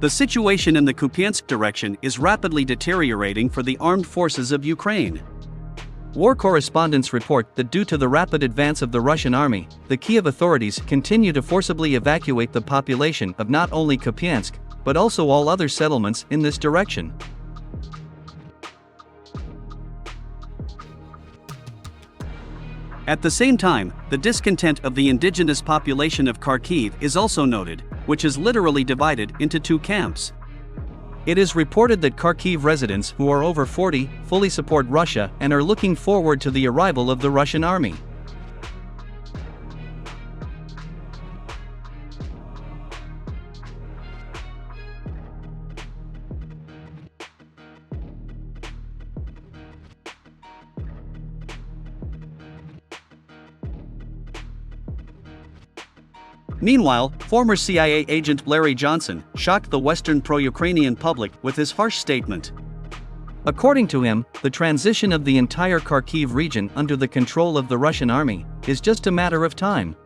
The situation in the Kupyansk direction is rapidly deteriorating for the armed forces of Ukraine. War correspondents report that due to the rapid advance of the Russian army, the Kyiv authorities continue to forcibly evacuate the population of not only Kupyansk, but also all other settlements in this direction. At the same time, the discontent of the indigenous population of Kharkiv is also noted, which is literally divided into two camps. It is reported that Kharkiv residents who are over 40 fully support Russia and are looking forward to the arrival of the Russian army. Meanwhile, former CIA agent Larry Johnson shocked the Western pro-Ukrainian public with his harsh statement. According to him, the transition of the entire Kharkiv region under the control of the Russian army is just a matter of time.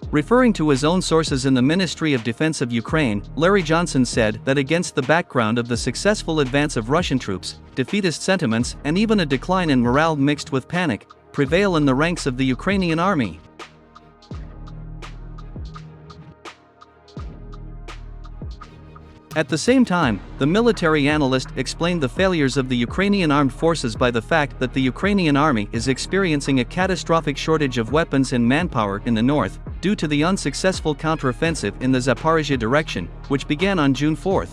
Referring to his own sources in the Ministry of Defense of Ukraine, Larry Johnson said that against the background of the successful advance of Russian troops, defeatist sentiments and even a decline in morale mixed with panic prevail in the ranks of the Ukrainian army. At the same time, the military analyst explained the failures of the Ukrainian armed forces by the fact that the Ukrainian army is experiencing a catastrophic shortage of weapons and manpower in the north, due to the unsuccessful counteroffensive in the Zaporizhzhia direction, which began on June 4.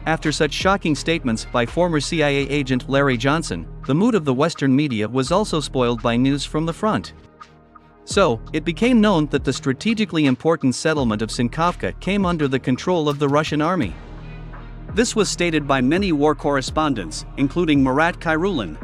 After such shocking statements by former CIA agent Larry Johnson, the mood of the Western media was also spoiled by news from the front. So, it became known that the strategically important settlement of SINKOVKA came under the control of the Russian army. This was stated by many war correspondents, including Murat Khairulin.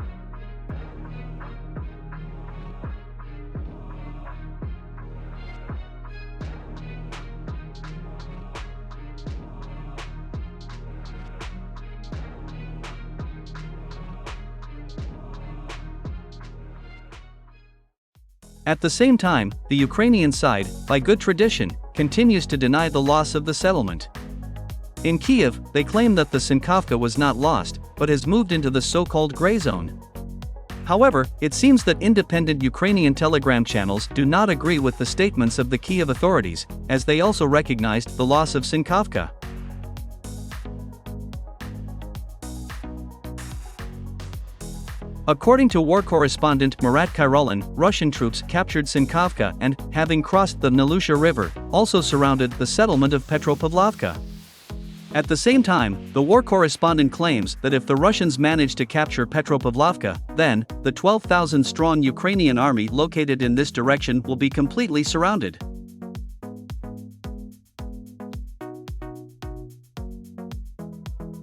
At the same time, the Ukrainian side, by good tradition, continues to deny the loss of the settlement. In Kyiv, they claim that the SINKOVKA was not lost, but has moved into the so-called gray zone. However, it seems that independent Ukrainian telegram channels do not agree with the statements of the Kyiv authorities, as they also recognized the loss of SINKOVKA. According to war correspondent Murat Khairulin, Russian troops captured SINKOVKA and, having crossed the Nalusha River, also surrounded the settlement of PETROPAVLOVKA. At the same time, the war correspondent claims that if the Russians manage to capture PETROPAVLOVKA, then, the 12,000-strong Ukrainian army located in this direction will be completely surrounded.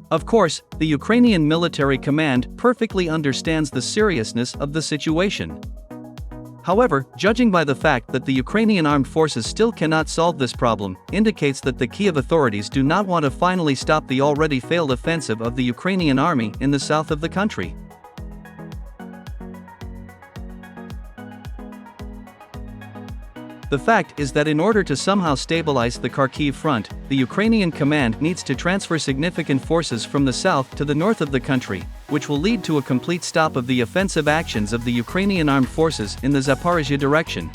Of course, the Ukrainian military command perfectly understands the seriousness of the situation. However, judging by the fact that the Ukrainian armed forces still cannot solve this problem, indicates that the Kyiv authorities do not want to finally stop the already failed offensive of the Ukrainian army in the south of the country. The fact is that in order to somehow stabilize the Kharkiv front, the Ukrainian command needs to transfer significant forces from the south to the north of the country, which will lead to a complete stop of the offensive actions of the Ukrainian armed forces in the Zaporizhzhia direction.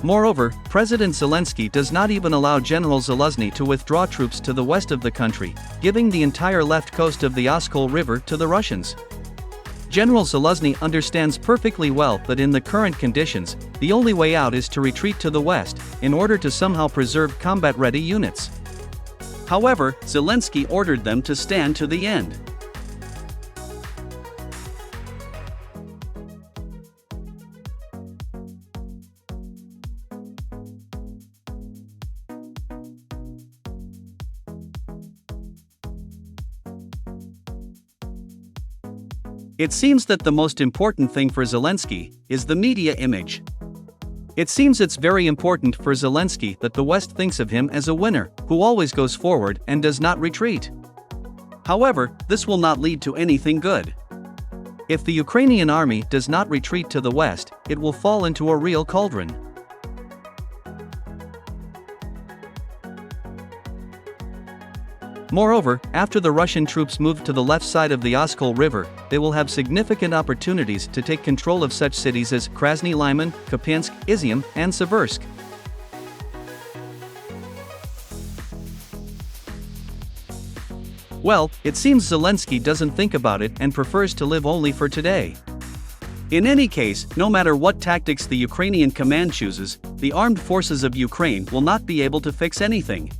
Moreover, President Zelensky does not even allow General Zaluzhny to withdraw troops to the west of the country, giving the entire left coast of the Oskol River to the Russians. General Zaluzhny understands perfectly well that in the current conditions, the only way out is to retreat to the west, in order to somehow preserve combat-ready units. However, Zelensky ordered them to stand to the end. It seems that the most important thing for Zelensky is the media image. It seems it's very important for Zelensky that the West thinks of him as a winner, who always goes forward and does not retreat. However, this will not lead to anything good. If the Ukrainian army does not retreat to the west, it will fall into a real cauldron. Moreover, after the Russian troops move to the left side of the Oskol River, they will have significant opportunities to take control of such cities as Krasny Lyman, Kupyansk, Izium, and Seversk. Well, it seems Zelensky doesn't think about it and prefers to live only for today. In any case, no matter what tactics the Ukrainian command chooses, the armed forces of Ukraine will not be able to fix anything.